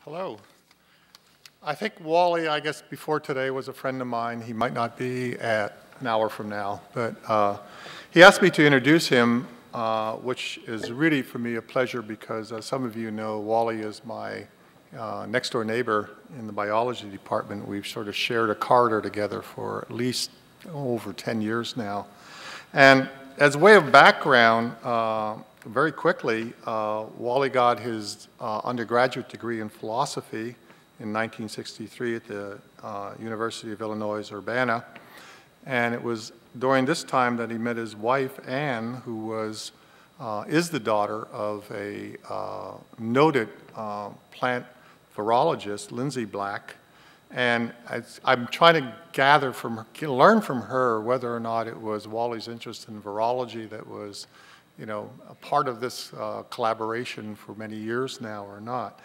Hello. I think Wally, I guess before today, was a friend of mine. He might not be at an hour from now, but he asked me to introduce him, which is really for me a pleasure because as some of you know, Wally is my next door neighbor in the biology department. We've sort of shared a corridor together for at least over 10 years now. And as a way of background, very quickly, Wally got his undergraduate degree in philosophy in 1963 at the University of Illinois, Urbana. And it was during this time that he met his wife, Anne, who is the daughter of a noted plant virologist, Lindsay Black. And I'm trying to gather from her, learn from her whether or not it was Wally's interest in virology that was, you know, a part of this collaboration for many years now or not.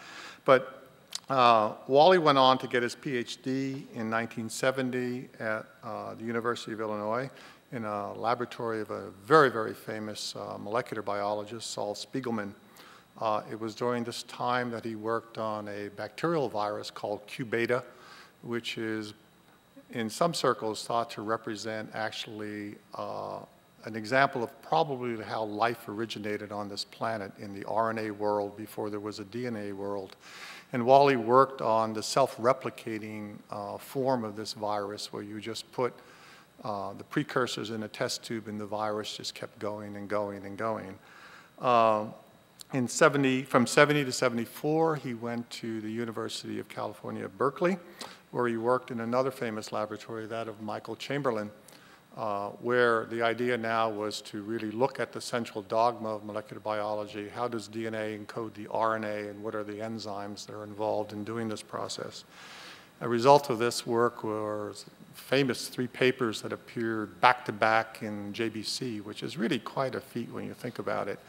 But Wally went on to get his PhD in 1970 at the University of Illinois in a laboratory of a very, very famous molecular biologist, Saul Spiegelman. It was during this time that he worked on a bacterial virus called Q beta, which is in some circles thought to represent actually an example of probably how life originated on this planet in the RNA world before there was a DNA world. And Wally worked on the self-replicating form of this virus where you just put the precursors in a test tube and the virus just kept going and going and going. From 70 to 74, he went to the University of California, Berkeley, where he worked in another famous laboratory, that of Michael Chamberlain, where the idea now was to really look at the central dogma of molecular biology. How does DNA encode the RNA, and what are the enzymes that are involved in doing this process? A result of this work were famous 3 papers that appeared back-to-back in JBC, which is really quite a feat when you think about it.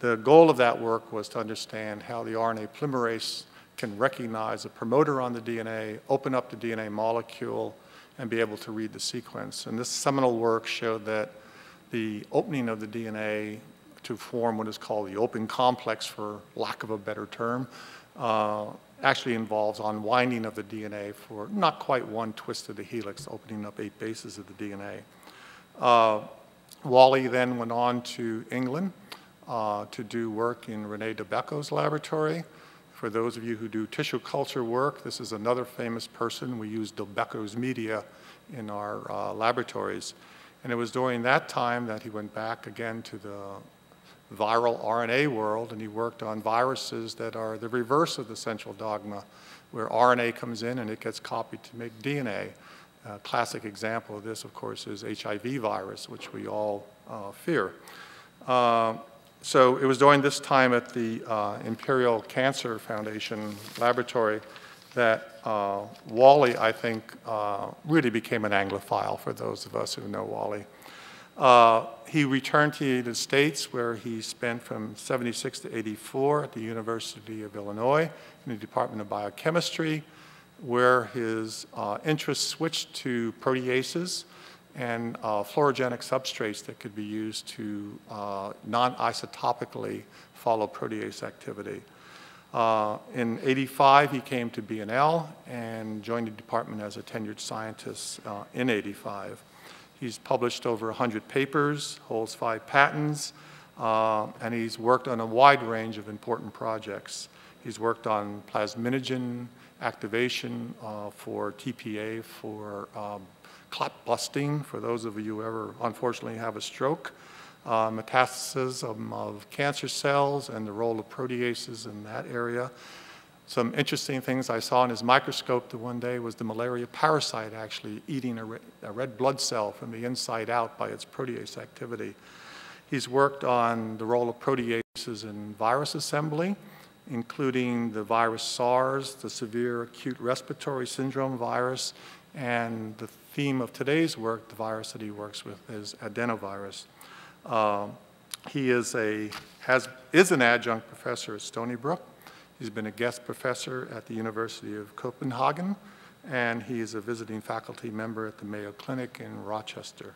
The goal of that work was to understand how the RNA polymerase can recognize a promoter on the DNA, open up the DNA molecule, and be able to read the sequence. And this seminal work showed that the opening of the DNA to form what is called the open complex, for lack of a better term, actually involves unwinding of the DNA for not quite one twist of the helix, opening up 8 bases of the DNA. Wally then went on to England to do work in René Debecco's laboratory. For those of you who do tissue culture work, this is another famous person. We use Debecco's media in our laboratories. And it was during that time that he went back again to the viral RNA world, and he worked on viruses that are the reverse of the central dogma, where RNA comes in and it gets copied to make DNA. A classic example of this, of course, is HIV virus, which we all fear. So it was during this time at the Imperial Cancer Foundation laboratory that Wally, I think, really became an Anglophile for those of us who know Wally. He returned to the United States, where he spent from 76 to 84 at the University of Illinois in the Department of Biochemistry, where his interest switched to proteases and fluorogenic substrates that could be used to non-isotopically follow protease activity. In 85, he came to B&L and joined the department as a tenured scientist in 85. He's published over 100 papers, holds 5 patents, and he's worked on a wide range of important projects. He's worked on plasminogen activation for TPA for clot busting, for those of you who ever unfortunately have a stroke, metastasis of cancer cells and the role of proteases in that area. Some interesting things I saw in his microscope the one day was the malaria parasite actually eating a red blood cell from the inside out by its protease activity. He's worked on the role of proteases in virus assembly, including the virus SARS, the severe acute respiratory syndrome virus, and the theme of today's work, the virus that he works with, is adenovirus. He is an adjunct professor at Stony Brook. He's been a guest professor at the University of Copenhagen, and he is a visiting faculty member at the Mayo Clinic in Rochester.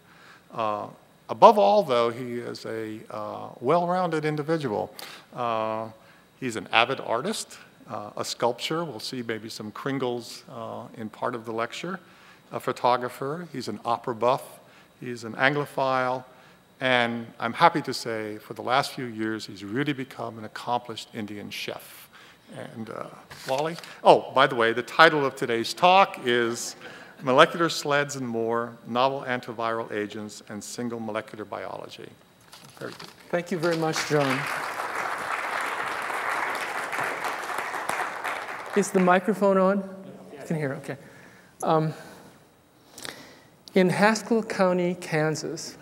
Above all, though, he is a well-rounded individual. He's an avid artist. a sculpture. We'll see maybe some Kringles in part of the lecture. A photographer. He's an opera buff. He's an Anglophile. And I'm happy to say, for the last few years, he's really become an accomplished Indian chef. And Wally? Oh, by the way, the title of today's talk is Molecular Sleds and More, Novel Antiviral Agents and Single Molecular Biology. Very good. Thank you very much, John. Is the microphone on? You can hear, okay. In Haskell County, Kansas,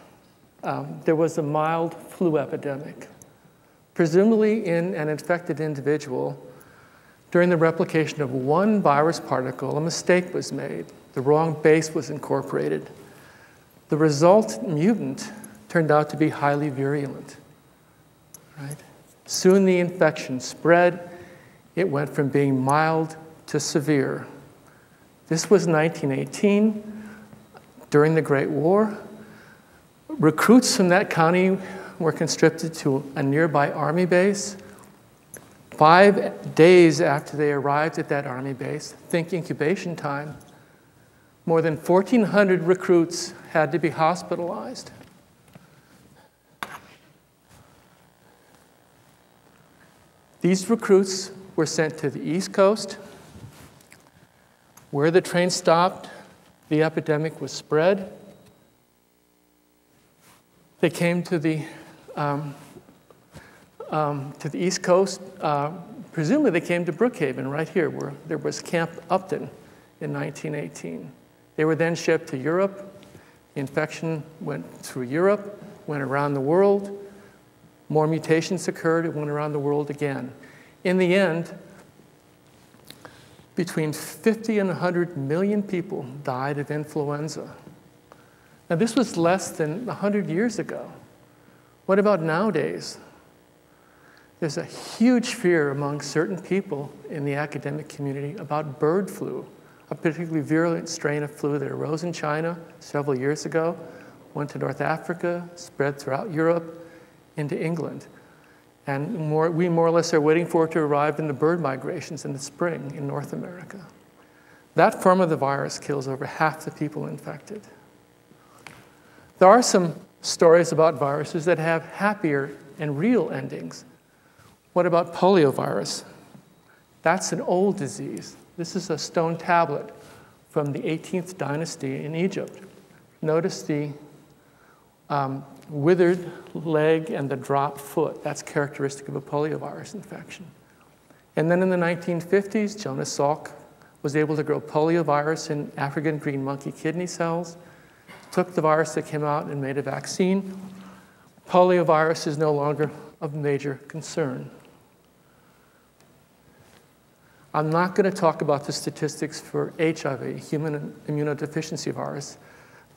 there was a mild flu epidemic, presumably in an infected individual. During the replication of one virus particle, a mistake was made. The wrong base was incorporated. The result mutant turned out to be highly virulent. Right? Soon the infection spread. It went from being mild to severe. This was 1918. During the Great War, recruits from that county were conscripted to a nearby army base. 5 days after they arrived at that army base, think incubation time, more than 1,400 recruits had to be hospitalized. These recruits were sent to the East Coast, where the train stopped. The epidemic was spread. They came to the East Coast. Presumably they came to Brookhaven, right here, where there was Camp Upton in 1918. They were then shipped to Europe. The infection went through Europe, went around the world. More mutations occurred. It went around the world again. In the end, between 50 and 100 million people died of influenza. Now, this was less than 100 years ago. What about nowadays? There's a huge fear among certain people in the academic community about bird flu, a particularly virulent strain of flu that arose in China several years ago, went to North Africa, spread throughout Europe, into England. And we more or less are waiting for it to arrive in the bird migrations in the spring in North America. That form of the virus kills over half the people infected. There are some stories about viruses that have happier and real endings. What about poliovirus? That's an old disease. This is a stone tablet from the 18th dynasty in Egypt. Notice the withered leg and the dropped foot. That's characteristic of a poliovirus infection. And then in the 1950s, Jonas Salk was able to grow poliovirus in African green monkey kidney cells, took the virus that came out and made a vaccine. Poliovirus is no longer of major concern. I'm not going to talk about the statistics for HIV, human immunodeficiency virus,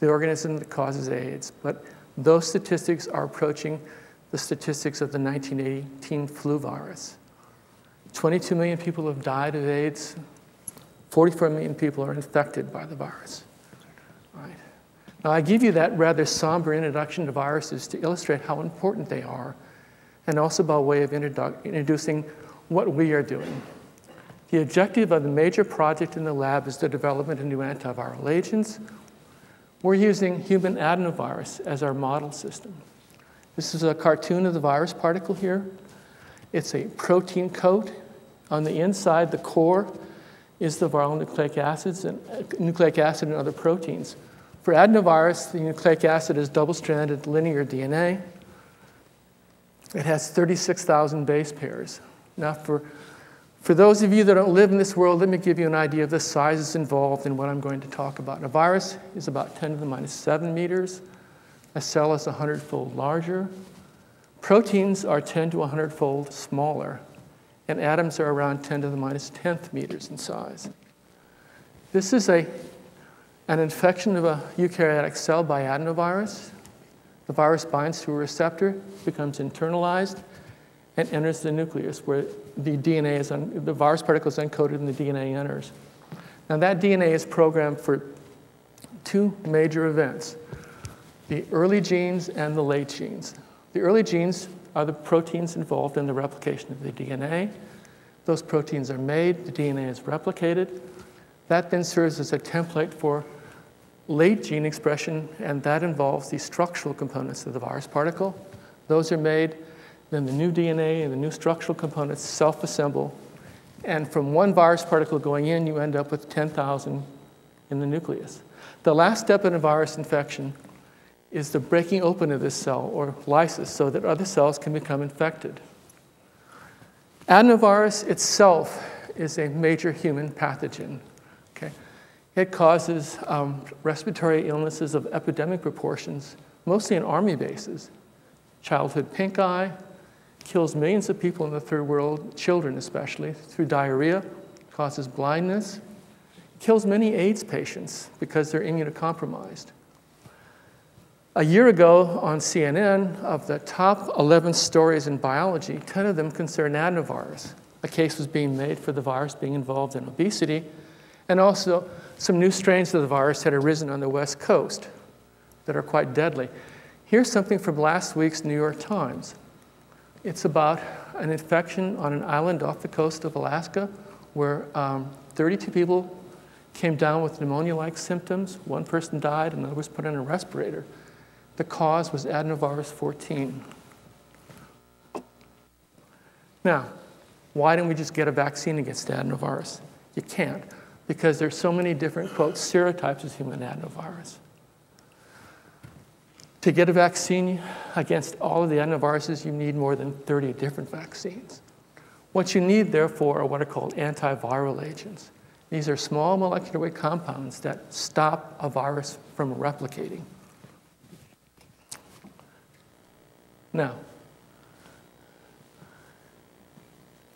the organism that causes AIDS, but those statistics are approaching the statistics of the 1918 flu virus. 22 million people have died of AIDS. 44 million people are infected by the virus. Right. Now, I give you that rather somber introduction to viruses to illustrate how important they are, and also by way of introducing what we are doing. The objective of the major project in the lab is the development of new antiviral agents. We're using human adenovirus as our model system. This is a cartoon of the virus particle here. It's a protein coat. On the inside, the core is the viral nucleic acid and other proteins. For adenovirus, the nucleic acid is double-stranded linear DNA. It has 36,000 base pairs. Now, for those of you that don't live in this world, let me give you an idea of the sizes involved in what I'm going to talk about. A virus is about 10 to the minus 7 meters. A cell is 100-fold larger. Proteins are 10 to 100-fold smaller. And atoms are around 10 to the minus 10th meters in size. This is an infection of a eukaryotic cell by adenovirus. The virus binds to a receptor, becomes internalized, and enters the nucleus where the virus particle is encoded and the DNA enters. Now that DNA is programmed for 2 major events, the early genes and the late genes. The early genes are the proteins involved in the replication of the DNA. Those proteins are made, the DNA is replicated. That then serves as a template for late gene expression, and that involves the structural components of the virus particle. Those are made, then the new DNA and the new structural components self-assemble, and from one virus particle going in, you end up with 10,000 in the nucleus. The last step in a virus infection is the breaking open of this cell, or lysis, so that other cells can become infected. Adenovirus itself is a major human pathogen. Okay? It causes respiratory illnesses of epidemic proportions, mostly in army bases. Childhood pink eye, kills millions of people in the third world, children especially, through diarrhea, causes blindness, kills many AIDS patients because they're immunocompromised. A year ago on CNN, of the top 11 stories in biology, 10 of them concern adenovirus. A case was being made for the virus being involved in obesity, and also some new strains of the virus had arisen on the West Coast that are quite deadly. Here's something from last week's New York Times. It's about an infection on an island off the coast of Alaska where 32 people came down with pneumonia-like symptoms. One person died, another was put on a respirator. The cause was adenovirus 14. Now, why don't we just get a vaccine against adenovirus? You can't, because there's so many different, quote, serotypes of human adenovirus. To get a vaccine against all of the adenoviruses, you need more than 30 different vaccines. What you need, therefore, are what are called antiviral agents. These are small molecular weight compounds that stop a virus from replicating. Now,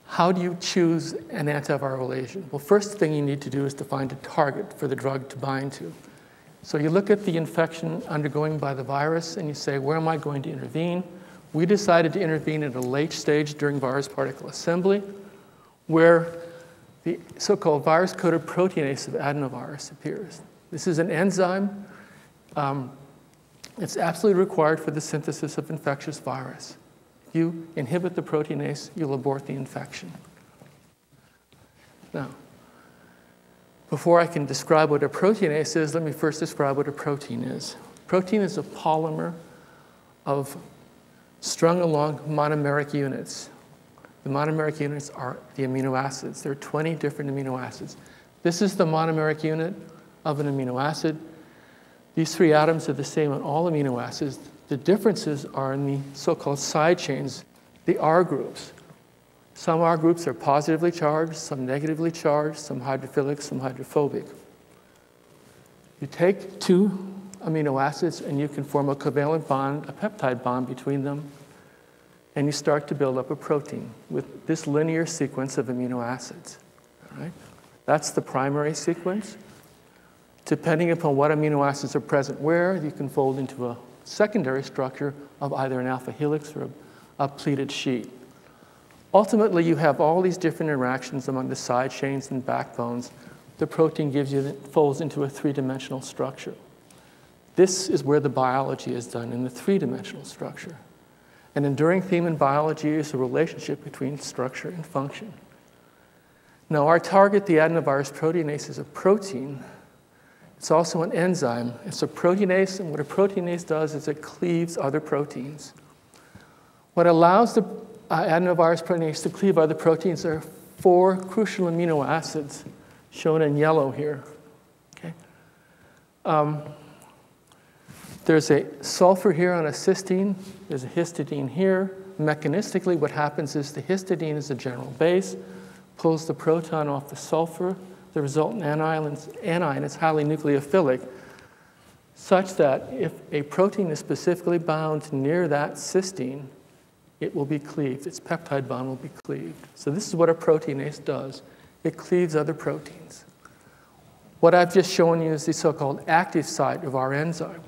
how do you choose an antiviral agent? Well, first thing you need to do is to find a target for the drug to bind to. So you look at the infection undergoing by the virus and you say, where am I going to intervene? We decided to intervene at a late stage during virus particle assembly, where the so-called virus-coated proteinase of adenovirus appears. This is an enzyme. It's absolutely required for the synthesis of infectious virus. If you inhibit the proteinase, you'll abort the infection. Now, before I can describe what a proteinase is, let me first describe what a protein is. Protein is a polymer of strung along monomeric units. The monomeric units are the amino acids. There are 20 different amino acids. This is the monomeric unit of an amino acid. These three atoms are the same on all amino acids. The differences are in the so-called side chains, the R groups. Some R groups are positively charged, some negatively charged, some hydrophilic, some hydrophobic. You take two amino acids and you can form a covalent bond, a peptide bond between them, and you start to build up a protein with this linear sequence of amino acids. All right? That's the primary sequence. Depending upon what amino acids are present where, you can fold into a secondary structure of either an alpha helix or a pleated sheet. Ultimately, you have all these different interactions among the side chains and backbones. The protein folds into a three-dimensional structure. This is where the biology is done, in the three-dimensional structure. An enduring theme in biology is the relationship between structure and function. Now, our target, the adenovirus proteinase, is a protein. It's also an enzyme. It's a proteinase, and what a proteinase does is it cleaves other proteins. What allows the adenovirus proteinase to cleave other proteins are 4 crucial amino acids, shown in yellow here. Okay? There's a sulfur here on a cysteine. There's a histidine here. Mechanistically, what happens is the histidine is a general base, pulls the proton off the sulfur. The resultant anion is highly nucleophilic, such that if a protein is specifically bound near that cysteine, it will be cleaved. Its peptide bond will be cleaved. So this is what a proteinase does. It cleaves other proteins. What I've just shown you is the so-called active site of our enzyme.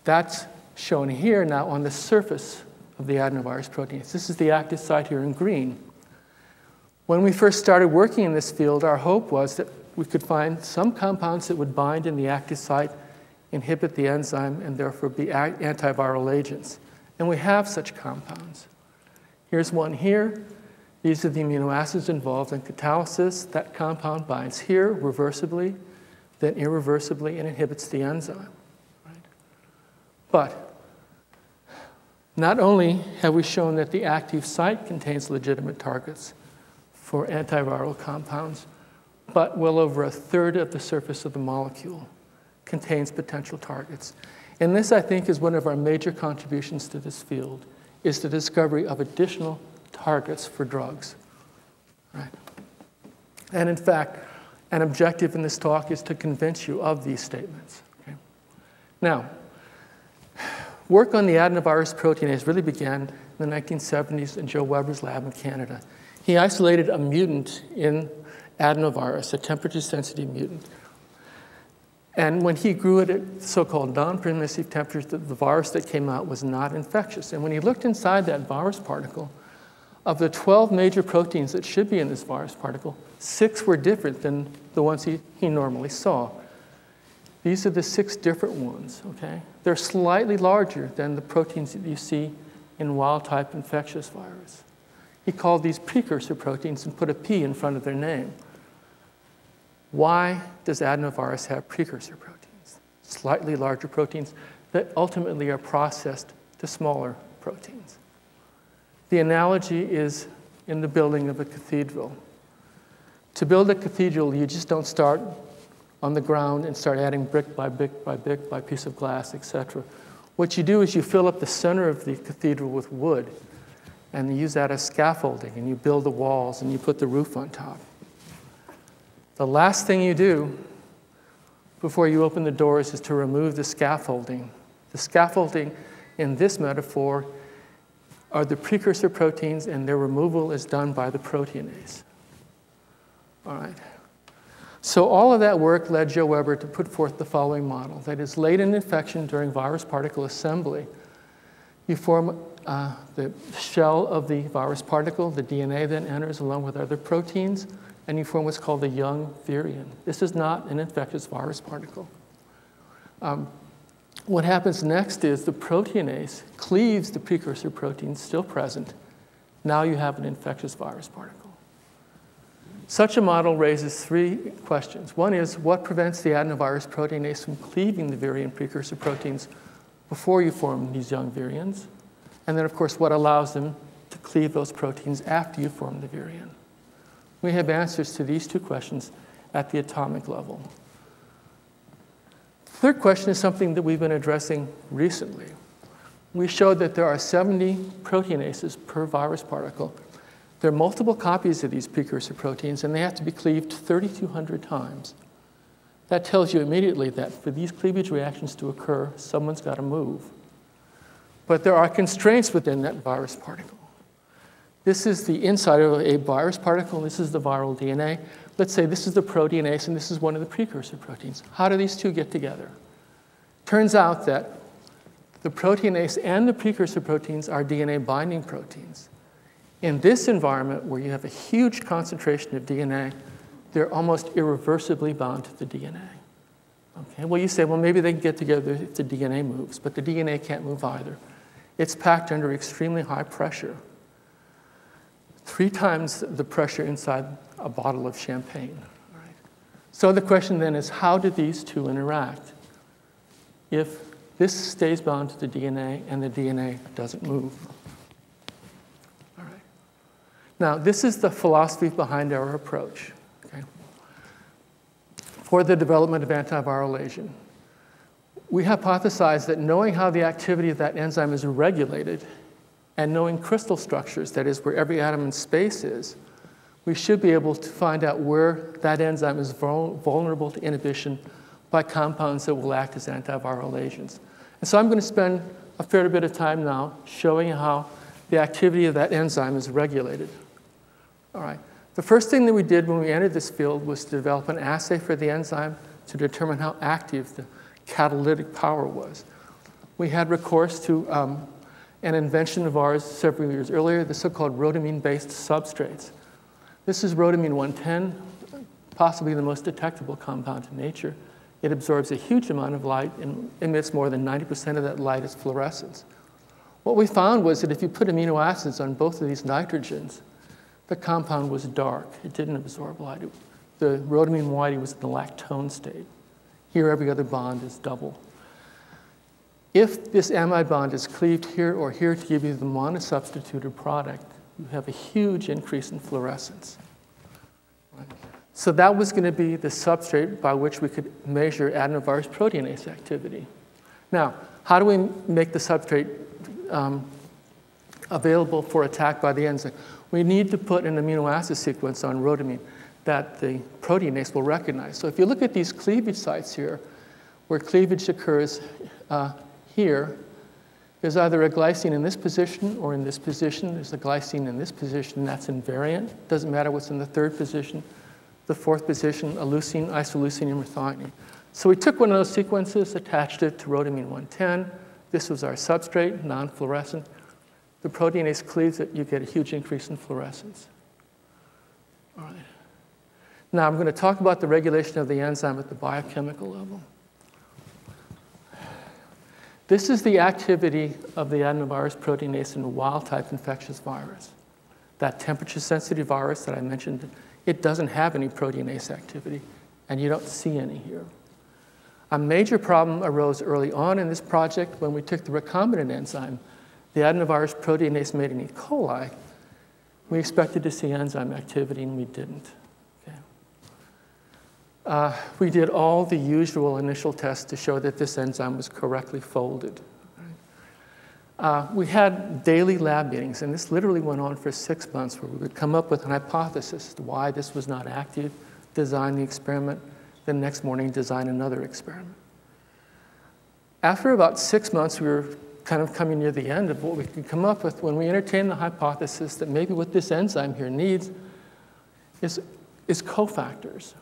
That's shown here now on the surface of the adenovirus proteinase. This is the active site here in green. When we first started working in this field, our hope was that we could find some compounds that would bind in the active site, inhibit the enzyme, and therefore be antiviral agents. And we have such compounds. Here's one here. These are the amino acids involved in catalysis. That compound binds here reversibly, then irreversibly, and inhibits the enzyme. Right? But not only have we shown that the active site contains legitimate targets for antiviral compounds, but well over a third of the surface of the molecule contains potential targets. And this, I think, is one of our major contributions to this field, is the discovery of additional targets for drugs. Right? And in fact, an objective in this talk is to convince you of these statements. Okay? Now, work on the adenovirus proteinase really began in the 1970s in Joe Weber's lab in Canada. He isolated a mutant in adenovirus, a temperature-sensitive mutant. And when he grew it at so-called non-permissive temperatures, the virus that came out was not infectious. And when he looked inside that virus particle, of the 12 major proteins that should be in this virus particle, 6 were different than the ones he normally saw. These are the 6 different ones, okay? They're slightly larger than the proteins that you see in wild-type infectious virus. He called these precursor proteins and put a P in front of their name. Why does adenovirus have precursor proteins? Slightly larger proteins that ultimately are processed to smaller proteins. The analogy is in the building of a cathedral. To build a cathedral, you just don't start on the ground and start adding brick by brick by brick by piece of glass, etc. What you do is you fill up the center of the cathedral with wood, and you use that as scaffolding, and you build the walls, and you put the roof on top. The last thing you do before you open the doors is to remove the scaffolding. The scaffolding in this metaphor are the precursor proteins, and their removal is done by the proteinase. All right. So all of that work led Joe Weber to put forth the following model. That is, late in infection during virus particle assembly, you form the shell of the virus particle. The DNA then enters along with other proteins, and you form what's called the young virion. This is not an infectious virus particle. What happens next is the proteinase cleaves the precursor proteins still present. Now you have an infectious virus particle. Such a model raises 3 questions. One is, what prevents the adenovirus proteinase from cleaving the virion precursor proteins before you form these young virions? And then, of course, what allows them to cleave those proteins after you form the virion? We have answers to these 2 questions at the atomic level. The third question is something that we've been addressing recently. We showed that there are 70 proteinases per virus particle. There are multiple copies of these precursor proteins, and they have to be cleaved 3,200 times. That tells you immediately that for these cleavage reactions to occur, someone's got to move. But there are constraints within that virus particle. This is the inside of a virus particle. This is the viral DNA. Let's say this is the proteinase, and this is one of the precursor proteins. How do these 2 get together? Turns out that the proteinase and the precursor proteins are DNA binding proteins. In this environment, where you have a huge concentration of DNA, they're almost irreversibly bound to the DNA. Okay? Well, you say, well, maybe they can get together if the DNA moves, but the DNA can't move either. It's packed under extremely high pressure, 3 times the pressure inside a bottle of champagne. All right. So the question then is, how do these 2 interact if this stays bound to the DNA and the DNA doesn't move? All right. Now, this is the philosophy behind our approach, okay, for the development of antiviral agent. We hypothesize that knowing how the activity of that enzyme is regulated and knowing crystal structures, that is, where every atom in space is, we should be able to find out where that enzyme is vulnerable to inhibition by compounds that will act as antiviral agents. And so I'm going to spend a fair bit of time now showing you how the activity of that enzyme is regulated. All right. The first thing that we did when we entered this field was to develop an assay for the enzyme to determine how active the catalytic power was. We had recourse to an invention of ours several years earlier, the so-called rhodamine-based substrates. This is rhodamine 110, possibly the most detectable compound in nature. It absorbs a huge amount of light and emits more than 90% of that light as fluorescence. What we found was that if you put amino acids on both of these nitrogens, the compound was dark. It didn't absorb light. The rhodamine moiety was in the lactone state. Here, every other bond is double. If this amide bond is cleaved here or here to give you the monosubstituted product, you have a huge increase in fluorescence. Right? So that was going to be the substrate by which we could measure adenovirus proteinase activity. Now, how do we make the substrate available for attack by the enzyme? We need to put an amino acid sequence on rhodamine that the proteinase will recognize. So if you look at these cleavage sites here, where cleavage occurs here, there's either a glycine in this position or in this position. There's a glycine in this position. That's invariant. Doesn't matter what's in the third position. The fourth position, a leucine, isoleucine, and methionine. So we took one of those sequences, attached it to rhodamine 110. This was our substrate, non-fluorescent. The proteinase cleaves it. You get a huge increase in fluorescence. All right. Now I'm going to talk about the regulation of the enzyme at the biochemical level. This is the activity of the adenovirus proteinase in a wild-type infectious virus. That temperature-sensitive virus that I mentioned, it doesn't have any proteinase activity, and you don't see any here. A major problem arose early on in this project when we took the recombinant enzyme, the adenovirus proteinase made in E. coli. We expected to see enzyme activity, and we didn't. Okay. We did all the usual initial tests to show that this enzyme was correctly folded. We had daily lab meetings, and this literally went on for 6 months, where we would come up with an hypothesis as to why this was not active, design the experiment, the next morning design another experiment. After about 6 months, we were kind of coming near the end of what we could come up with when we entertained the hypothesis that maybe what this enzyme here needs is cofactors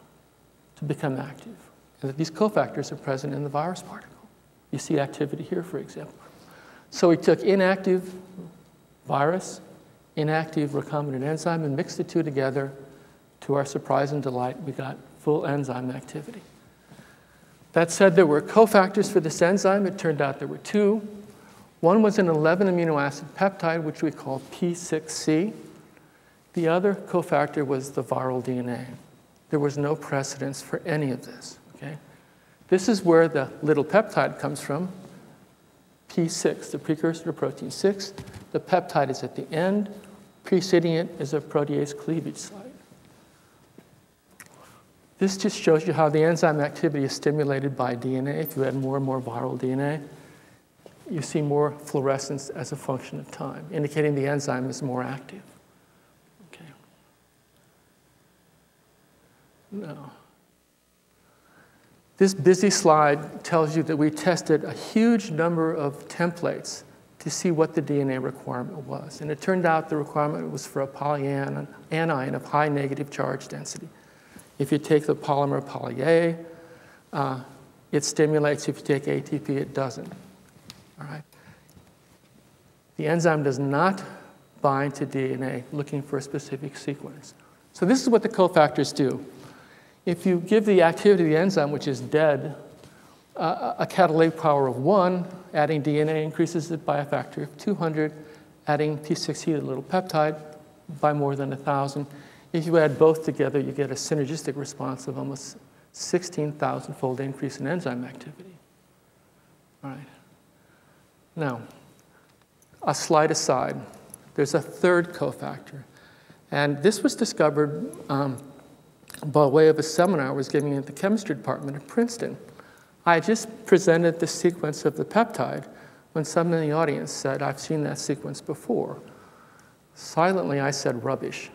to become active, and that these cofactors are present in the virus particle. You see activity here, for example. So we took inactive virus, inactive recombinant enzyme, and mixed the two together. To our surprise and delight, we got full enzyme activity. That said, there were cofactors for this enzyme. It turned out there were two. One was an 11 amino acid peptide, which we call P6C. The other cofactor was the viral DNA. There was no precedence for any of this. Okay? This is where the little peptide comes from, P6, the precursor to protein 6. The peptide is at the end. Preceding it is a protease cleavage site. This just shows you how the enzyme activity is stimulated by DNA. If you add more and more viral DNA, you see more fluorescence as a function of time, indicating the enzyme is more active. Okay. Now, this busy slide tells you that we tested a huge number of templates to see what the DNA requirement was. And it turned out the requirement was for a polyanion of high negative charge density. If you take the polymer poly A, it stimulates. If you take ATP, it doesn't. All right. The enzyme does not bind to DNA looking for a specific sequence. So this is what the cofactors do. If you give the activity of the enzyme, which is dead, a catalytic power of 1, adding DNA increases it by a factor of 200, adding P6C to the little peptide by more than 1,000. If you add both together, you get a synergistic response of almost 16,000-fold increase in enzyme activity. All right. Now, a slide aside, there's a third cofactor. And this was discovered by way of a seminar I was giving at the chemistry department at Princeton. I just presented the sequence of the peptide when someone in the audience said, "I've seen that sequence before." Silently, I said, "Rubbish."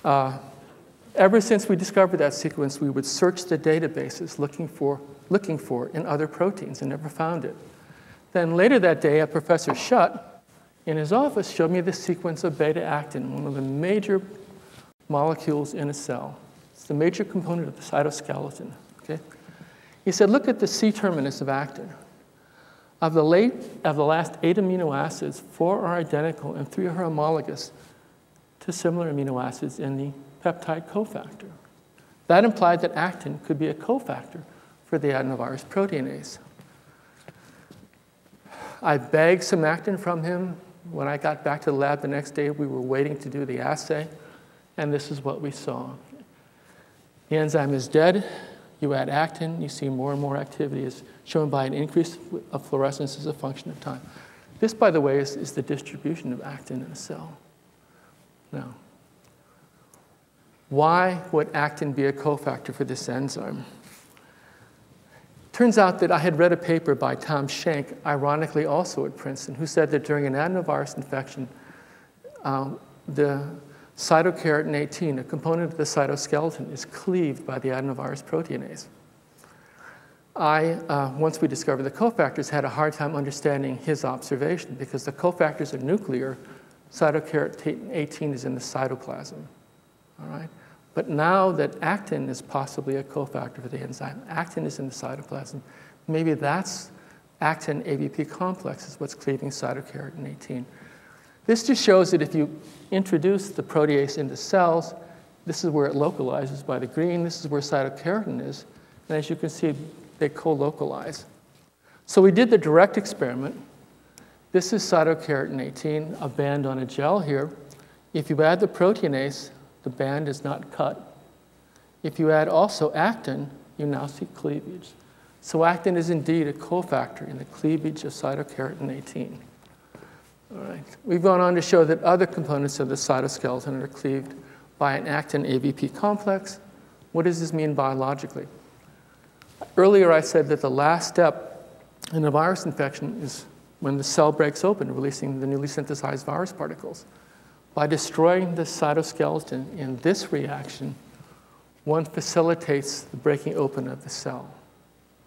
Ever since we discovered that sequence, we would search the databases looking for in other proteins and never found it. Then later that day, Professor Schutt in his office showed me the sequence of beta-actin, one of the major molecules in a cell. It's the major component of the cytoskeleton. Okay? He said, "Look at the C-terminus of actin. Of the last 8 amino acids, 4 are identical and 3 are homologous to similar amino acids in the peptide cofactor." That implied that actin could be a cofactor for the adenovirus proteinase. I begged some actin from him. When I got back to the lab the next day, we were waiting to do the assay. And this is what we saw. The enzyme is dead. You add actin, you see more and more activity is shown by an increase of fluorescence as a function of time. This, by the way, is the distribution of actin in a cell. Now, why would actin be a cofactor for this enzyme? Turns out that I had read a paper by Tom Schenk, ironically also at Princeton, who said that during an adenovirus infection, the cytokeratin 18, a component of the cytoskeleton, is cleaved by the adenovirus proteinase. Once we discovered the cofactors, had a hard time understanding his observation because the cofactors are nuclear. Cytokeratin 18 is in the cytoplasm. All right? But now that actin is possibly a cofactor for the enzyme, actin is in the cytoplasm, maybe that's actin ABP complex is what's cleaving cytokeratin 18. This just shows that if you introduce the protease into cells, this is where it localizes by the green. This is where cytokeratin is. And as you can see, they co-localize. So we did the direct experiment. This is cytokeratin 18, a band on a gel here. If you add the proteinase, the band is not cut. If you add also actin, you now see cleavage. So actin is indeed a cofactor in the cleavage of cytokeratin 18. All right. We've gone on to show that other components of the cytoskeleton are cleaved by an actin ABP complex. What does this mean biologically? Earlier I said that the last step in a virus infection is when the cell breaks open, releasing the newly synthesized virus particles. By destroying the cytoskeleton in this reaction, one facilitates the breaking open of the cell.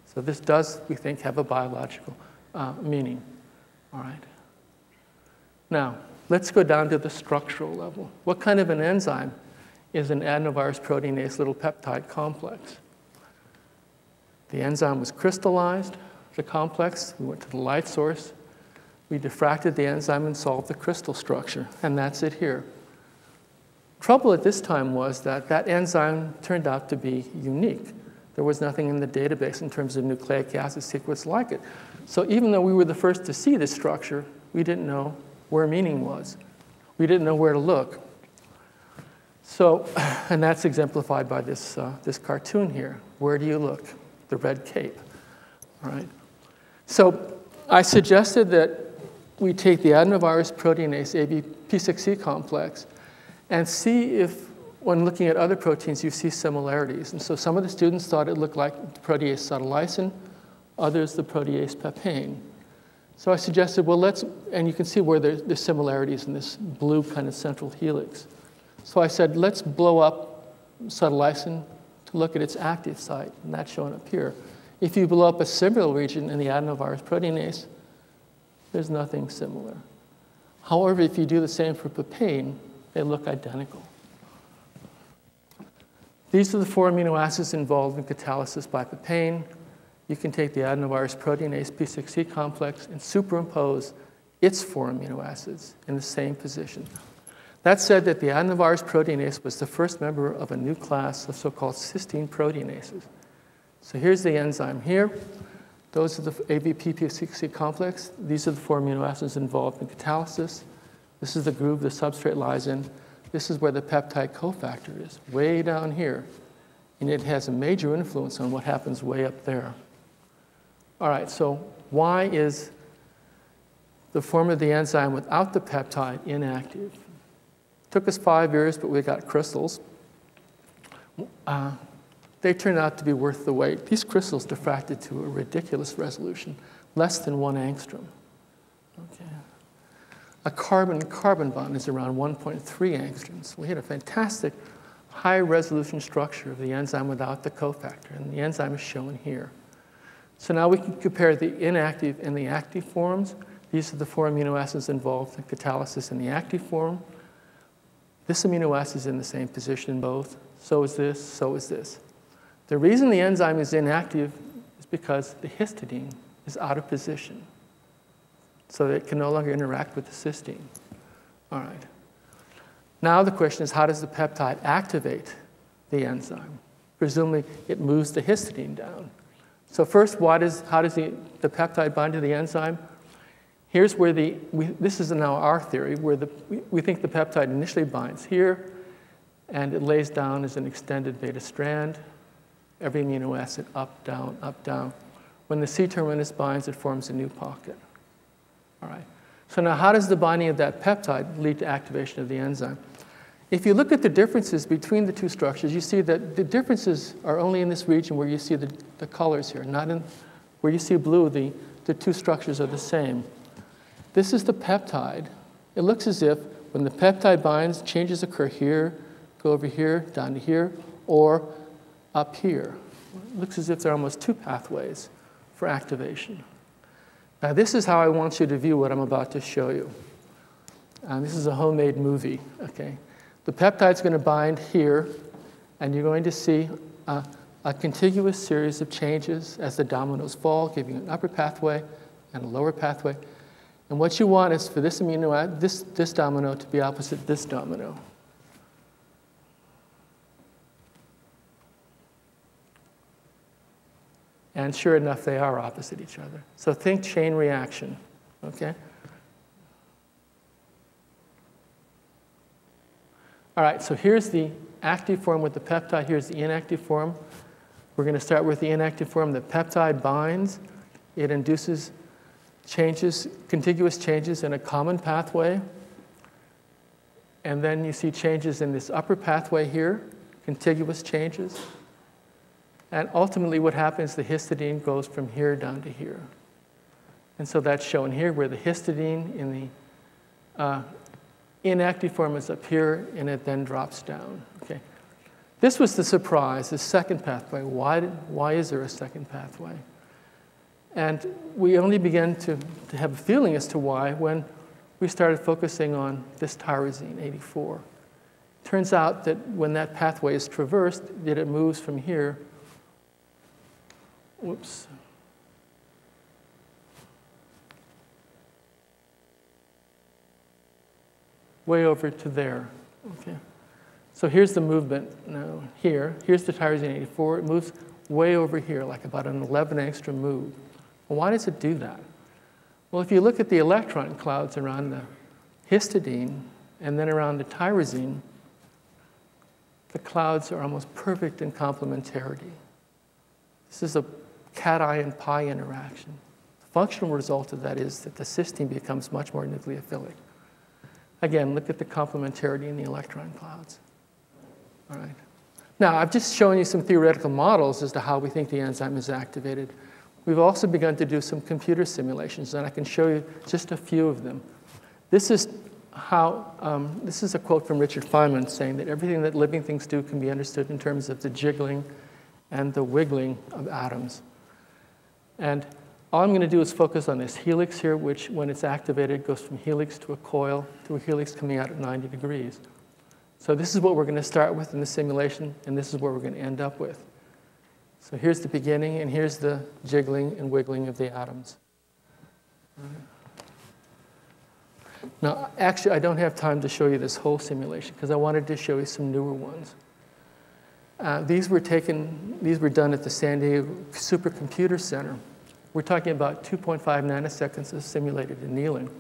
So this does, we think, have a biological meaning. All right. Now, let's go down to the structural level. What kind of an enzyme is an adenovirus proteinase little peptide complex? The enzyme was crystallized, the complex. We went to the light source. We diffracted the enzyme and solved the crystal structure, and that's it here. Trouble at this time was that that enzyme turned out to be unique. There was nothing in the database in terms of nucleic acid sequence like it. So even though we were the first to see this structure, we didn't know where meaning was. We didn't know where to look. So, and that's exemplified by this, this cartoon here. Where do you look? The red cape. All right. So I suggested that we take the adenovirus proteinase P6C complex and see if, when looking at other proteins, you see similarities. And so some of the students thought it looked like the protease sotolysin, others the protease papain. So I suggested, well, and you can see where there's similarities in this blue kind of central helix. So I said, let's blow up sotolysin to look at its active site, and that's shown up here. If you blow up a similar region in the adenovirus proteinase, there's nothing similar. However, if you do the same for papain, they look identical. These are the 4 amino acids involved in catalysis by papain. You can take the adenovirus proteinase P6C complex and superimpose its 4 amino acids in the same position. That said that the adenovirus proteinase was the first member of a new class of so-called cysteine proteinases. So here's the enzyme here. Those are the ABP P6C complex. These are the 4 amino acids involved in catalysis. This is the groove the substrate lies in. This is where the peptide cofactor is, way down here. And it has a major influence on what happens way up there. All right, so why is the form of the enzyme without the peptide inactive? Took us 5 years, but we got crystals. They turned out to be worth the wait. These crystals diffracted to a ridiculous resolution, less than 1 angstrom. Okay. A carbon-carbon bond is around 1.3 angstroms. We had a fantastic high-resolution structure of the enzyme without the cofactor, and the enzyme is shown here. So now we can compare the inactive and the active forms. These are the 4 amino acids involved in catalysis in the active form. This amino acid is in the same position in both. So is this, so is this. The reason the enzyme is inactive is because the histidine is out of position. So that it can no longer interact with the cysteine. All right. Now the question is, how does the peptide activate the enzyme? Presumably, it moves the histidine down. So first, how does the peptide bind to the enzyme? Here's where this is now our theory, where we think the peptide initially binds here, and it lays down as an extended beta strand. Every amino acid up, down, up, down. When the C-terminus binds, it forms a new pocket. All right. So now how does the binding of that peptide lead to activation of the enzyme? If you look at the differences between the two structures, you see that the differences are only in this region where you see the colors here, not in where you see blue, the two structures are the same. This is the peptide. It looks as if when the peptide binds, changes occur here, go over here, down to here, or up here. It looks as if there are almost two pathways for activation. Now, this is how I want you to view what I'm about to show you. This is a homemade movie, okay? The peptide's going to bind here, and you're going to see a contiguous series of changes as the dominoes fall, giving you an upper pathway and a lower pathway. And what you want is for this this domino to be opposite this domino. And sure enough, they are opposite each other. So think chain reaction, okay? All right, so here's the active form with the peptide. Here's the inactive form. We're going to start with the inactive form. The peptide binds. It induces changes, contiguous changes in a common pathway. And then you see changes in this upper pathway here, contiguous changes. And ultimately what happens, the histidine goes from here down to here. And so that's shown here where the histidine in the inactive form is up here, and it then drops down. Okay. This was the surprise, the second pathway. Why is there a second pathway? And we only began to have a feeling as to why when we started focusing on this tyrosine 84. Turns out that when that pathway is traversed, that it moves from here, whoops, way over to there. Okay. So here's the movement now here. Here's the tyrosine 84. It moves way over here, like about an 11 angstrom move. Well, why does it do that? Well, if you look at the electron clouds around the histidine and then around the tyrosine, the clouds are almost perfect in complementarity. This is a cation pi interaction. The functional result of that is that the cysteine becomes much more nucleophilic. Again, look at the complementarity in the electron clouds. All right. Now, I've just shown you some theoretical models as to how we think the enzyme is activated. We've also begun to do some computer simulations, and I can show you just a few of them. This is this is a quote from Richard Feynman saying that everything that living things do can be understood in terms of the jiggling and the wiggling of atoms. And all I'm going to do is focus on this helix here, which when it's activated goes from helix to a coil to a helix coming out at 90 degrees. So this is what we're going to start with in the simulation, and this is what we're going to end up with. So here's the beginning, and here's the jiggling and wiggling of the atoms. Now, actually, I don't have time to show you this whole simulation because I wanted to show you some newer ones. These were done at the San Diego Supercomputer Center. We're talking about 2.5 nanoseconds of simulated annealing.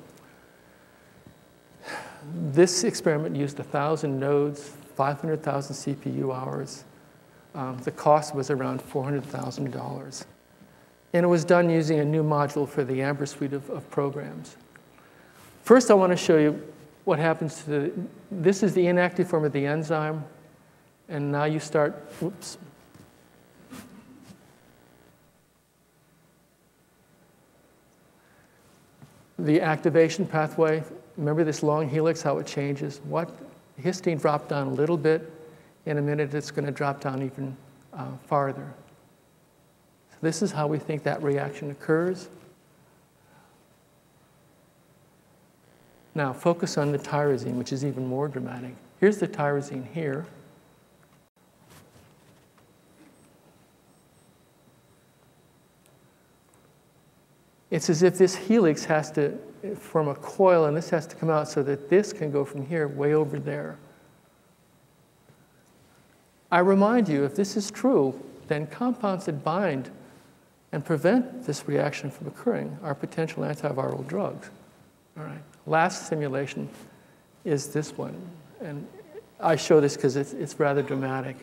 This experiment used 1,000 nodes, 500,000 CPU hours. The cost was around $400,000. And it was done using a new module for the Amber suite of programs. First, I want to show you what happens to this is the inactive form of the enzyme. And now you start, whoops. The activation pathway, remember this long helix, how it changes? Histidine dropped down a little bit. In a minute, it's going to drop down even farther. So this is how we think that reaction occurs. Now, focus on the tyrosine, which is even more dramatic. Here's the tyrosine here. It's as if this helix has to form a coil, and this has to come out so that this can go from here way over there. I remind you, if this is true, then compounds that bind and prevent this reaction from occurring are potential antiviral drugs. All right. Last simulation is this one. And I show this because it's rather dramatic.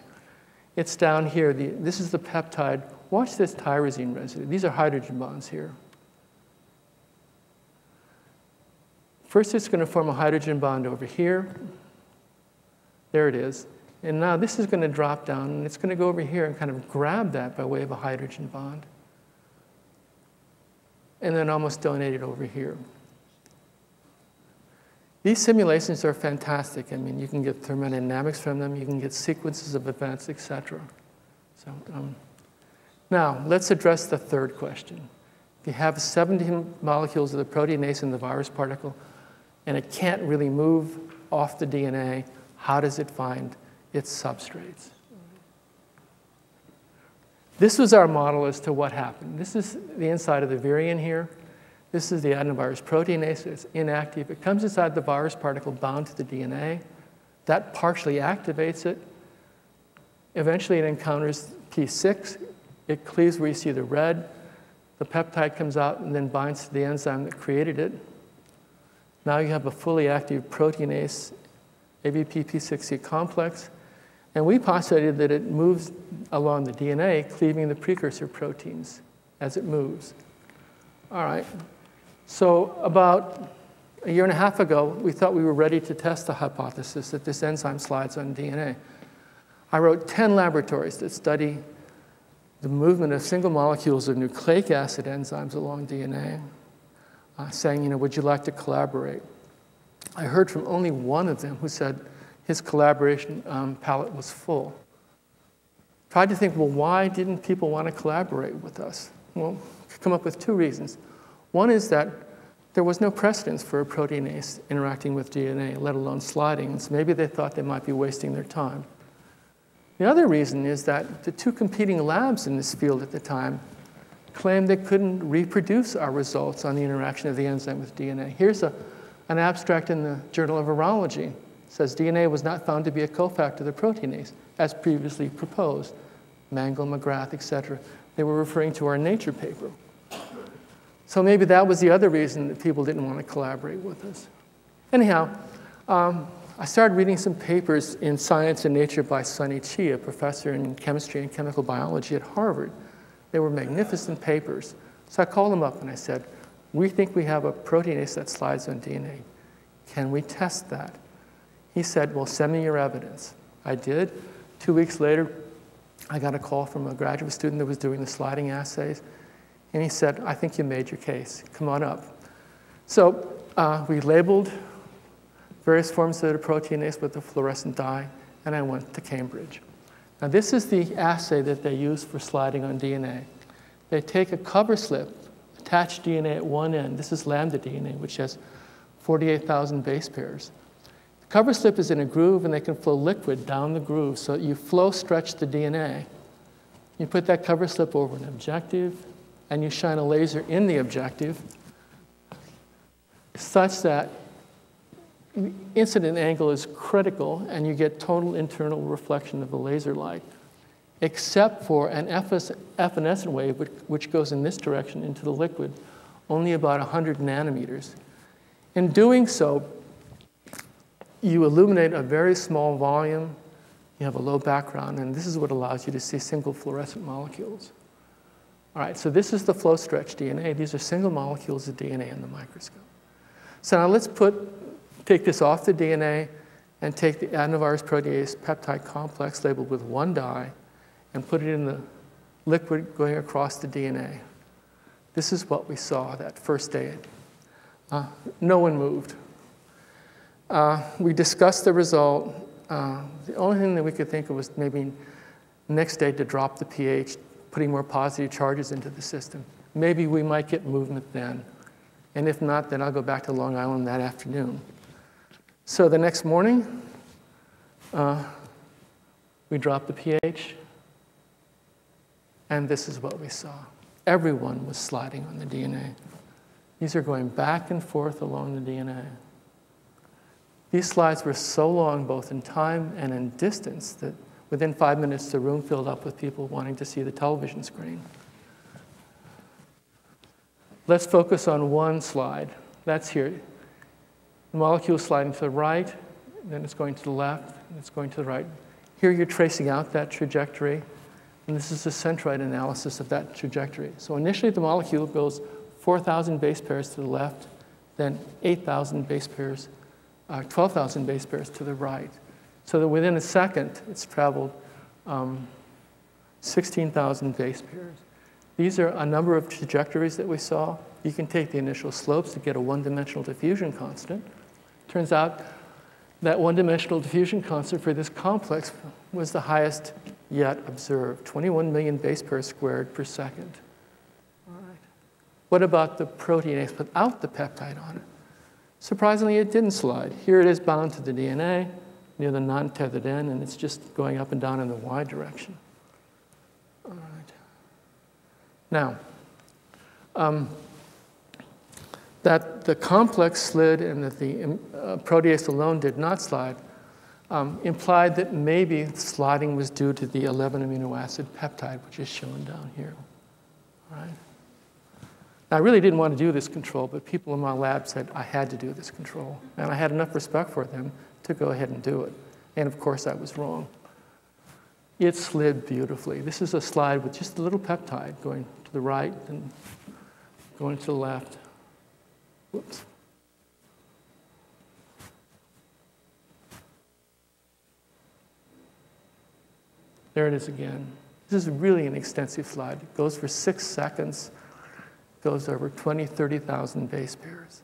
It's down here. This is the peptide. Watch this tyrosine residue. These are hydrogen bonds here. First, it's going to form a hydrogen bond over here. There it is. And now this is going to drop down, and it's going to go over here and kind of grab that by way of a hydrogen bond. And then almost donate it over here. These simulations are fantastic. I mean, you can get thermodynamics from them. You can get sequences of events, et cetera. So, now, let's address the third question. If you have 17 molecules of the proteinase in the virus particle, and it can't really move off the DNA, how does it find its substrates? This was our model as to what happened. This is the inside of the virion here. This is the adenovirus proteinase. It's inactive. It comes inside the virus particle bound to the DNA. That partially activates it. Eventually, it encounters P6. It cleaves where you see the red. The peptide comes out and then binds to the enzyme that created it. Now you have a fully active proteinase AVP-P6C complex. And we postulated that it moves along the DNA, cleaving the precursor proteins as it moves. All right. So about a year and a half ago, we thought we were ready to test the hypothesis that this enzyme slides on DNA. I wrote 10 laboratories that study the movement of single molecules of nucleic acid enzymes along DNA, saying, would you like to collaborate? I heard from only one of them who said his collaboration palette was full. Tried to think, well, why didn't people want to collaborate with us? Well, I could come up with two reasons. One is that there was no precedence for a proteinase interacting with DNA, let alone sliding, so maybe they thought they might be wasting their time. The other reason is that the two competing labs in this field at the time claimed they couldn't reproduce our results on the interaction of the enzyme with DNA. Here's an abstract in the Journal of Virology. It says DNA was not found to be a cofactor of the proteinase, as previously proposed. Mangel, McGrath, et cetera. They were referring to our Nature paper. So maybe that was the other reason that people didn't want to collaborate with us. Anyhow, I started reading some papers in Science and Nature by Sunny Chi, a professor in chemistry and chemical biology at Harvard. They were magnificent papers. So I called him up and I said, we think we have a proteinase that slides on DNA. Can we test that? He said, well, send me your evidence. I did. 2 weeks later, I got a call from a graduate student that was doing the sliding assays. And he said, I think you made your case. Come on up. So we labeled various forms of the proteinase with the fluorescent dye, and I went to Cambridge. Now, this is the assay that they use for sliding on DNA. They take a cover slip, attach DNA at one end. This is lambda DNA, which has 48,000 base pairs. The cover slip is in a groove, and they can flow liquid down the groove. So you flow stretch the DNA. You put that cover slip over an objective, and you shine a laser in the objective such that the incident angle is critical, and you get total internal reflection of the laser light, except for an evanescent wave, which goes in this direction into the liquid, only about 100 nanometers. In doing so, you illuminate a very small volume, you have a low background, and this is what allows you to see single fluorescent molecules. All right, so this is the flow stretch DNA. These are single molecules of DNA in the microscope. So now let's take this off the DNA and take the adenovirus protease peptide complex labeled with one dye and put it in the liquid going across the DNA. This is what we saw that first day. No one moved. We discussed the result. The only thing that we could think of was maybe next day to drop the pH, putting more positive charges into the system. Maybe we might get movement then. And if not, then I'll go back to Long Island that afternoon. So the next morning, we dropped the pH, and this is what we saw. Everyone was sliding on the DNA. These are going back and forth along the DNA. These slides were so long, both in time and in distance, that within 5 minutes, the room filled up with people wanting to see the television screen. Let's focus on one slide. That's here. The molecule sliding to the right, then it's going to the left, and it's going to the right. Here you're tracing out that trajectory, and this is a centroid analysis of that trajectory. So initially the molecule goes 4,000 base pairs to the left, then 8,000 base pairs, 12,000 base pairs to the right. So that within a second, it's traveled 16,000 base pairs. These are a number of trajectories that we saw. You can take the initial slopes to get a one-dimensional diffusion constant. Turns out that one-dimensional diffusion constant for this complex was the highest yet observed, 21 million base pairs squared per second. All right. What about the proteinase without the peptide on it? Surprisingly, it didn't slide. Here it is bound to the DNA near the non-tethered end, and it's just going up and down in the y direction. All right. Now, that the complex slid and that the protease alone did not slide implied that maybe sliding was due to the 11 amino acid peptide, which is shown down here. All right. Now, I really didn't want to do this control, but people in my lab said I had to do this control, and I had enough respect for them to go ahead and do it. And of course, I was wrong. It slid beautifully. This is a slide with just a little peptide going to the right and going to the left. Whoops. There it is again. This is really an extensive slide. It goes for 6 seconds, goes over 20, 30,000 base pairs.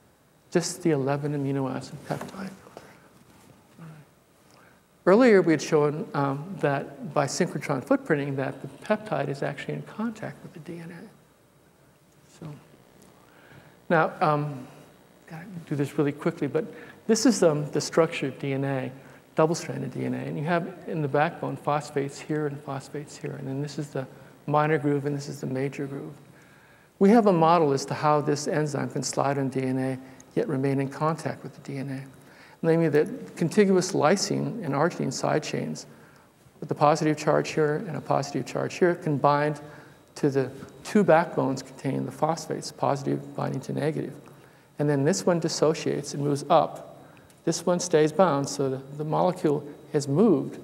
Just the 11 amino acid peptide. Earlier, we had shown that by synchrotron footprinting that the peptide is actually in contact with the DNA. So now, gotta do this really quickly, but this is the structure of DNA, double-stranded DNA. And you have in the backbone phosphates here and phosphates here. And then this is the minor groove, and this is the major groove. We have a model as to how this enzyme can slide on DNA, yet remain in contact with the DNA. Namely that contiguous lysine and arginine side chains with a positive charge here and a positive charge here can bind to the two backbones containing the phosphates, positive binding to negative. And then this one dissociates and moves up. This one stays bound, so the molecule has moved,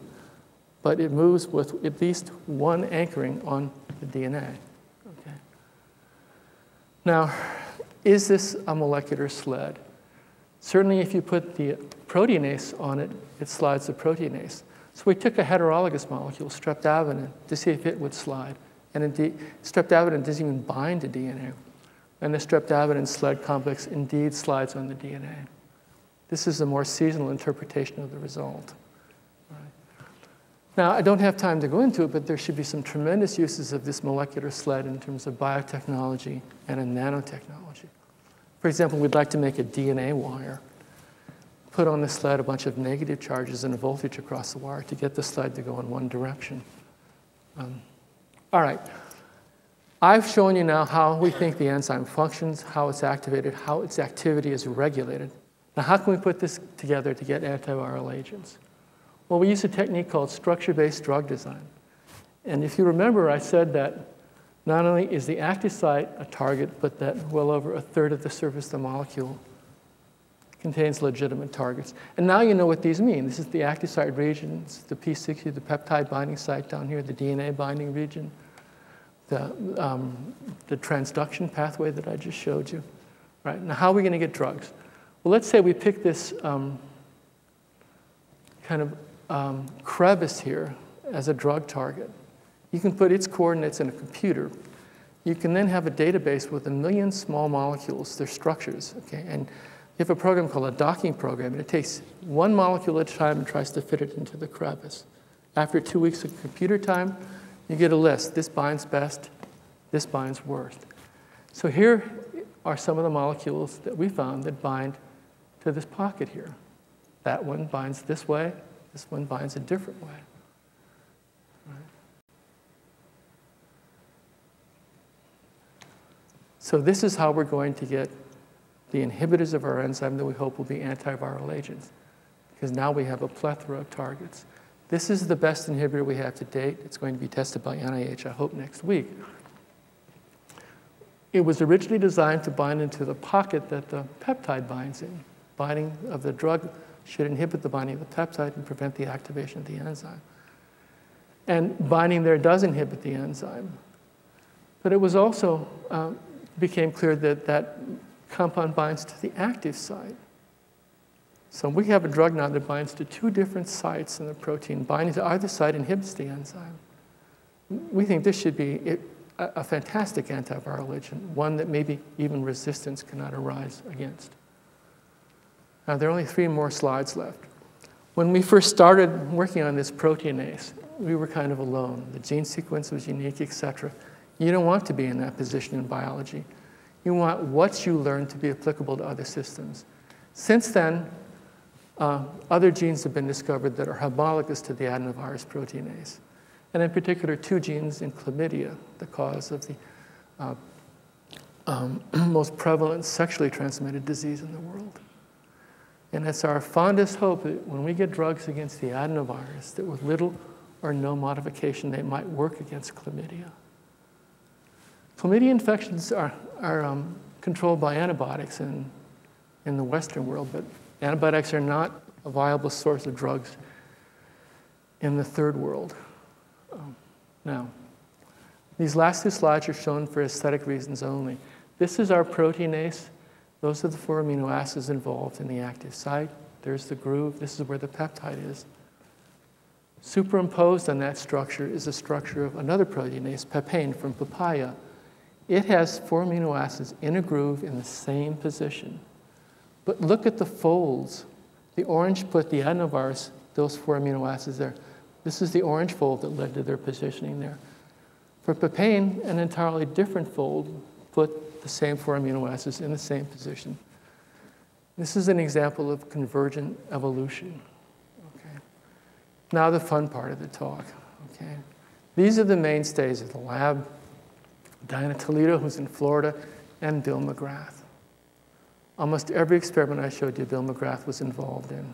but it moves with at least one anchoring on the DNA. Okay. Now, is this a molecular sled? Certainly, if you put the proteinase on it, it slides the proteinase. So we took a heterologous molecule, streptavidin, to see if it would slide. And indeed, streptavidin doesn't even bind to DNA. And the streptavidin sled complex indeed slides on the DNA. This is a more seasonal interpretation of the result. Right. Now, I don't have time to go into it, but there should be some tremendous uses of this molecular sled in terms of biotechnology and in nanotechnology. For example, we'd like to make a DNA wire, put on the sled a bunch of negative charges and a voltage across the wire to get the sled to go in one direction. All right. I've shown you now how we think the enzyme functions, how it's activated, how its activity is regulated. Now, how can we put this together to get antiviral agents? Well, we use a technique called structure-based drug design. And if you remember, I said that not only is the active site a target, but that well over a third of the surface of the molecule contains legitimate targets. And now you know what these mean. This is the active site region, it's the P60, the peptide binding site down here, the DNA binding region, the transduction pathway that I just showed you. Right? Now, how are we going to get drugs? Well, let's say we pick this kind of crevice here as a drug target. You can put its coordinates in a computer. You can then have a database with 1 million small molecules, their structures, okay? And you have a program called a docking program, and it takes one molecule at a time and tries to fit it into the crevice. After 2 weeks of computer time, you get a list. This binds best, this binds worst. So here are some of the molecules that we found that bind to this pocket here. That one binds this way, this one binds a different way. So this is how we're going to get the inhibitors of our enzyme that we hope will be antiviral agents, because now we have a plethora of targets. This is the best inhibitor we have to date. It's going to be tested by NIH, I hope, next week. It was originally designed to bind into the pocket that the peptide binds in. Binding of the drug should inhibit the binding of the peptide and prevent the activation of the enzyme. And binding there does inhibit the enzyme. But it was also became clear that that compound binds to the active site. So we have a drug now that binds to two different sites in the protein. Binding to either site inhibits the enzyme. We think this should be a fantastic antiviral agent, one that maybe even resistance cannot arise against. Now, there are only 3 more slides left. When we first started working on this proteinase, we were kind of alone. The gene sequence was unique, et cetera. You don't want to be in that position in biology. You want what you learn to be applicable to other systems. Since then, other genes have been discovered that are homologous to the adenovirus proteinase. And in particular, 2 genes in chlamydia, the cause of the most prevalent sexually transmitted disease in the world. And it's our fondest hope that when we get drugs against the adenovirus, that with little or no modification, they might work against chlamydia. Chlamydia infections are controlled by antibiotics in the Western world, but antibiotics are not a viable source of drugs in the Third world. Now, these last 2 slides are shown for aesthetic reasons only. This is our proteinase. Those are the 4 amino acids involved in the active site. There's the groove. This is where the peptide is. Superimposed on that structure is a structure of another proteinase, papain, from papaya. It has 4 amino acids in a groove in the same position. But look at the folds. The orange put the adenovirus, those 4 amino acids there. This is the orange fold that led to their positioning there. For papain, an entirely different fold put the same 4 amino acids in the same position. This is an example of convergent evolution. Okay. Now the fun part of the talk. Okay. These are the mainstays of the lab. Diana Toledo, who's in Florida, and Bill McGrath. Almost every experiment I showed you, Bill McGrath was involved in.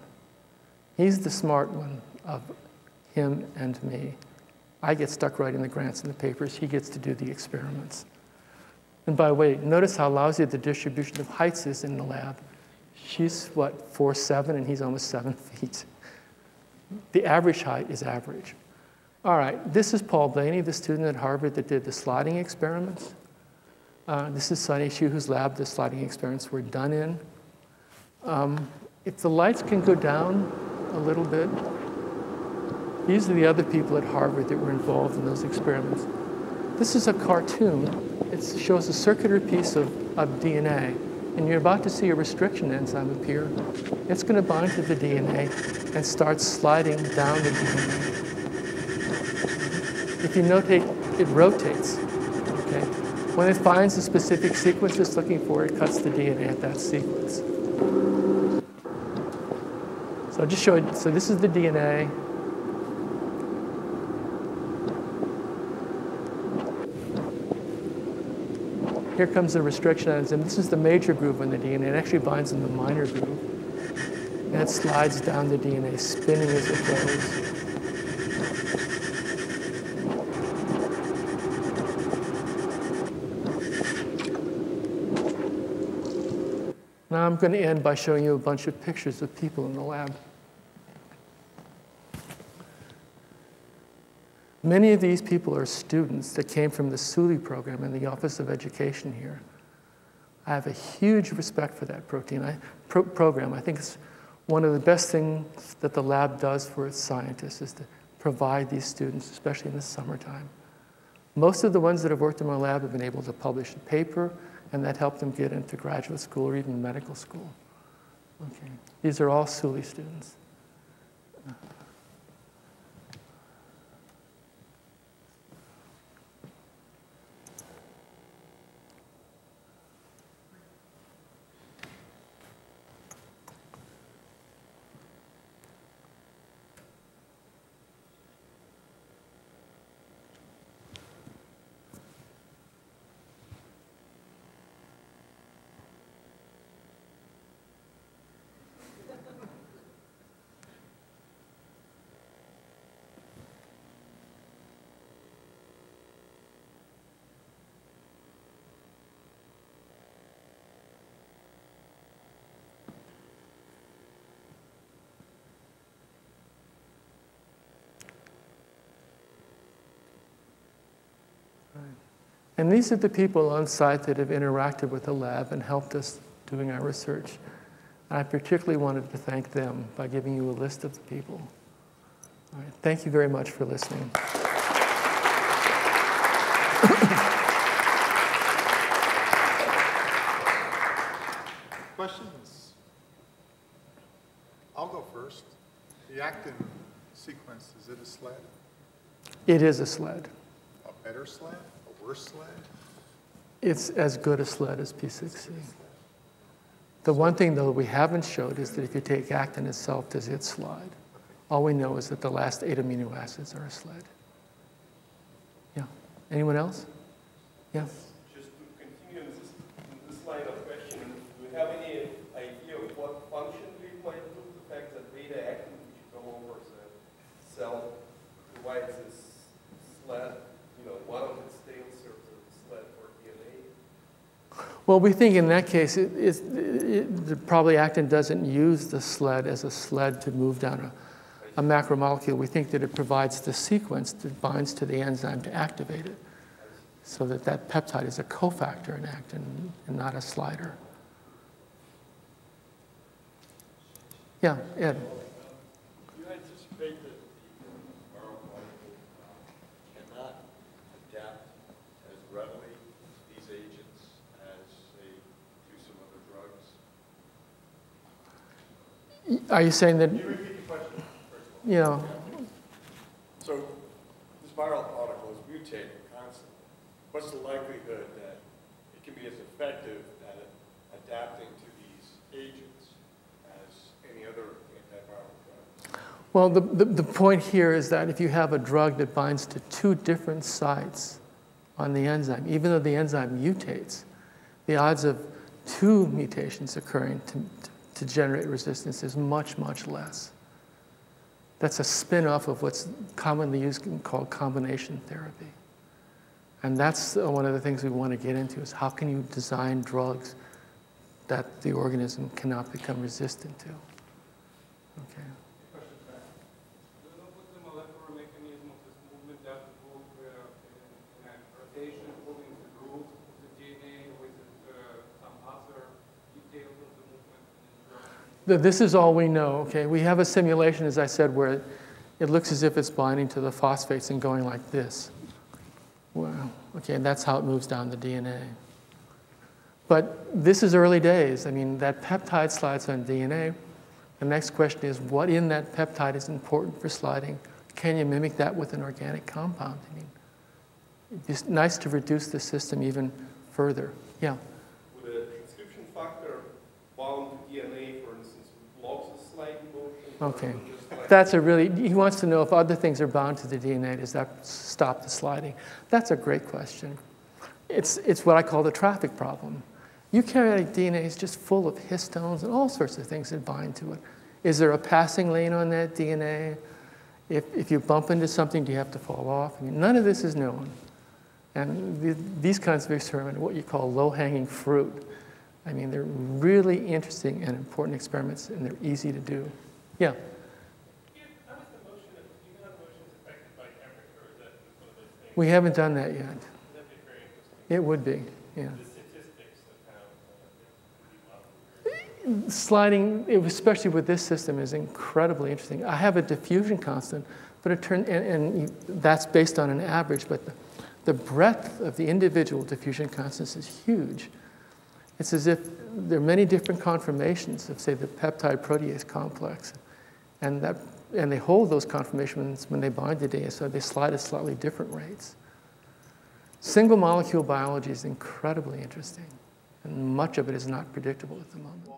He's the smart one of him and me. I get stuck writing the grants and the papers. He gets to do the experiments. And by the way, notice how lousy the distribution of heights is in the lab. She's, what, 4'7", and he's almost 7 feet. The average height is average. All right, this is Paul Blaney, the student at Harvard that did the sliding experiments. This is Sunny Hsu, whose lab the sliding experiments were done in. If the lights can go down a little bit, these are the other people at Harvard that were involved in those experiments. This is a cartoon. It shows a circular piece of DNA, and you're about to see a restriction enzyme appear. It's going to bind to the DNA and start sliding down the DNA. If you notate, it rotates. Okay? When it finds a specific sequence it's looking for, it cuts the DNA at that sequence. So I'll just show you. So this is the DNA. Here comes the restriction enzyme. This is the major groove in the DNA. It actually binds in the minor groove. And it slides down the DNA, spinning as it goes. Now I'm going to end by showing you a bunch of pictures of people in the lab. Many of these people are students that came from the Sully program in the Office of Education here. I have a huge respect for that program. I think it's one of the best things that the lab does for its scientists is to provide these students, especially in the summertime. Most of the ones that have worked in my lab have been able to publish a paper, and that helped them get into graduate school or even medical school. Okay. These are all Sully students. And these are the people on site that have interacted with the lab and helped us doing our research. And I particularly wanted to thank them by giving you a list of the people. All right, thank you very much for listening. Questions? I'll go first. The actin sequence, is it a sled? It is a sled. A better sled? A worse sled? It's as good a sled as P6C. The one thing, though, we haven't showed is that if you take actin itself, does it slide? All we know is that the last 8 amino acids are a sled. Yeah. Anyone else? Yeah. Just to continue in this line of questioning, do you have any idea of what function it might do? The fact that beta actin, which you go over as a cell, provides this sled, one of its tail serves as a sled for DNA. Well, we think in that case, probably actin doesn't use the sled as a sled to move down a macromolecule. We think that it provides the sequence that binds to the enzyme to activate it, so that that peptide is a cofactor in actin and not a slider. Yeah, Ed. Do you anticipate that the viral molecule cannot adapt as readily to these agents as, say, to some other drugs? Are you saying that? Can you repeat the question first of all? Yeah. So this viral particle is mutating constantly. What's the likelihood that it can be as effective at adapting to these agents as any other antiviral drug? Well, the point here is that if you have a drug that binds to 2 different sites on the enzyme, even though the enzyme mutates, the odds of 2 mutations occurring to generate resistance is much, much less. That's a spin-off of what's commonly used and called combination therapy. And that's one of the things we want to get into, is how can you design drugs that the organism cannot become resistant to? Okay. What's the molecular mechanism of this movement that move in a rotation, moving the groove of the DNA with some other details of the movement? This is all we know, okay? We have a simulation, as I said, where it looks as if it's binding to the phosphates and going like this. Well, okay, and that's how it moves down the DNA. But this is early days. I mean, that peptide slides on DNA. The next question is, what in that peptide is important for sliding? Can you mimic that with an organic compound? I mean, it's nice to reduce the system even further. Yeah? Would a transcription factor bound to DNA, for instance, blocks the sliding motion? Okay. That's a really, he wants to know if other things are bound to the DNA, does that stop the sliding? That's a great question. It's what I call the traffic problem. Eukaryotic DNA is just full of histones and all sorts of things that bind to it. Is there a passing lane on that DNA? If you bump into something, do you have to fall off? I mean, none of this is known. And these kinds of experiments are what you call low-hanging fruit. I mean, they're really interesting and important experiments, and they're easy to do. Yeah? How is the motion, do you know how the motion is affected by temperature, or is that one of those things? We haven't done that yet. That'd be very interesting. It would be, yeah. The statistics of how Sliding, especially with this system, is incredibly interesting. I have a diffusion constant, but it and that's based on an average, but the breadth of the individual diffusion constants is huge. It's as if there are many different conformations of, say, the peptide protease complex, and they hold those conformations when they bind to DNA, so they slide at slightly different rates. Single molecule biology is incredibly interesting, and much of it is not predictable at the moment.